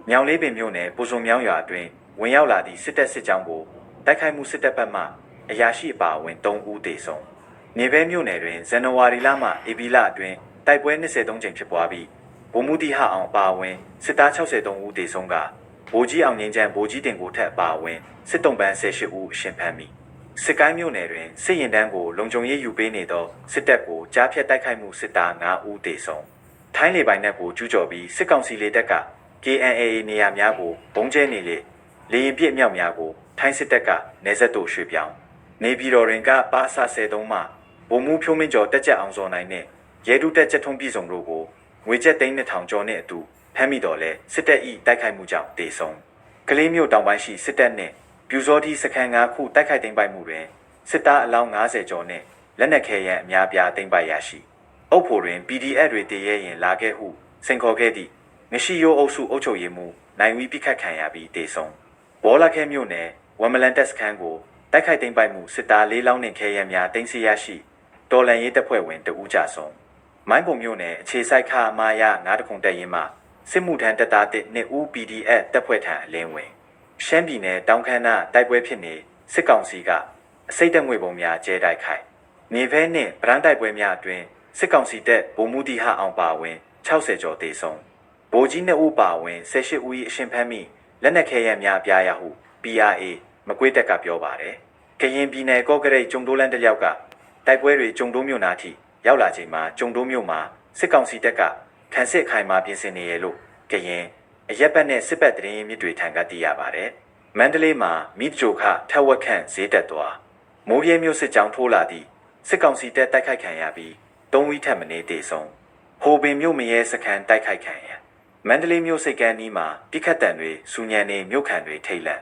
မြောင်လေးပင်မြို့နယ်ပူဇုံမြောင်းရွာအတွင်းဝင်ရောက်လာသည့်စစ်တပ်စစ်ကြောင်းကိုတိုက်ခိုက်မှုစစ်တပ်ဘက်မှအရာရှိအပါအဝင်3ဦးသေဆုံးနေဘဲမြို့နယ်တွင်ဇန်နဝါရီလမှဧပြီလအတွင်းတိုက်ပွဲ23ကြိမ်ဖြစ်ပွားပြီးဗိုလ်မှူးတီဟအောင်အပါအဝင်စစ်သား63ဦးသေဆုံးကဗိုလ်ကြီးအောင်ငင်းချမ်းဗိုလ်ကြီးတင်ကိုထက်အပါအဝင်စစ်တုံးပန်း18ဦးအရှင်ဖမ်းမိစစ်ကိုင်းမြို့နယ်တွင်စစ်ရင်တန်းကိုလုံခြုံရေးယူပေးနေသောစစ်တပ်ကိုကြားဖြတ်တိုက်ခိုက်မှုစစ်သား9ဦးသေဆုံးထိုင်းလေပိုင်နက်ကိုကျူးကျော်ပြီးစစ်ကောင်စီလေတပ်က KNA နေရာများကိုဘုံကျဲနေလေရင်ပြစ်မြောက်များကိုထိုင်းစစ်တပ်ကနေဆက်တို့ရွှေ့ပြောင်းနေပြည်တော်တွင်ကပါစာ73မှဗိုလ်မှူးဖြိုးမင်းကျော်တက်ကြအောင်စောနိုင်နှင့်ရဲဒုတက်ချက်ထုံးပြည်စုံတို့ကိုငွေကျပ်3000ကျော်နှင့်အတူဖမ်းမိတော်လဲစစ်တပ်၏တိုက်ခိုက်မှုကြောင့်တေဆုံးကလေးမျိုးတောင်ပိုင်းရှိစစ်တပ်နှင့်ပြူစောတိစခန်း9ခုတိုက်ခိုက်သိမ်းပိုက်မှုတွင်စစ်သားအလောင်း90ကျော်နှင့်လက်နက်ခဲယမ်းအများပြားသိမ်းပိုက်ရရှိအုပ်ဖို့တွင် PDF တွေတည်ရဲရင်လာခဲ့ဟုစိန်ခေါ်ခဲ့သည့်ငရှိရိုးအုပ်စုအုပ်ချုပ်ရေးမှူးနိုင်ဝီပိခတ်ခံရပြီးတေဆုံးဘောလခဲမြို့နယ်ဝမ်မလန်တက်စခန်းကိုတိုက်ခိုက်သိမ်းပိုက်မှုစစ်သား4လောင်းနှင့်ခဲယမ်းများသိမ်းဆည်းရရှိတော်လန်ရေးတပ်ဖွဲ့ဝင်2ဦးကြဆုံးမိုင်းပုံမြို့နယ်အခြေစိုက်ခအမာရ9တခုတက်ရင်မှစစ်မှုထမ်းတပ်သား2ဦး PDF တပ်ဖွဲ့ထံအလင်းဝင်ရှမ်းပြည်နယ်တောင်ခမ်းနားတိုက်ပွဲဖြစ်နေစစ်ကောင်စီကအစိတ်တက်ငွေပုံများကျဲတိုက်ခိုက်နေဖဲနှင့်ဗရန်တိုက်ပွဲများအတွင်းစစ်ကောင်စီတပ်ဗိုလ်မှူးတီဟအောင်ပါဝင်60ကျော်တေဆုံးဗိုလ်ကြီး2ဦးပါဝင်18ဦး၏အရှင်ဖမ်းမိလက်နက်ခဲယမ်းများပြားရဟု PRA မကွေးတက်ကပြောပါတယ်ကရင်ပြည်နယ်ကော့ကရိတ်ကျုံတိုးလန်းတစ်ယောက်ကတိုက်ပွဲတွေကျုံတိုးမြို့နာထိရောက်လာချိန်မှာကျုံတိုးမြို့မှာစစ်ကောင်စီတပ်ကခံစစ်ခိုင်မာပြင်ဆင်နေရလို့ကရင်အရက်ဘက်နဲ့စစ်ဘက်တရင်မြစ်တွေထံကသိရပါတယ်မန္တလေးမှာမိချိုခထက်ဝက်ခန့်ဈေးတက်သွားမိုးပြဲမြို့စစ်ကြောင်းထိုးလာသည့်စစ်ကောင်စီတပ်တိုက်ခိုက်ခံရပြီး3ဝီထက်မနည်းတေဆုံးဟိုပင်မြို့မရဲစခန်းတိုက်ခိုက်ခံရမန္တလေးမြို့စိတ်ကမ်းနီးမှာပြစ်ခတ်တံတွေစူညံနေမြို့ခံတွေထိတ်လန့်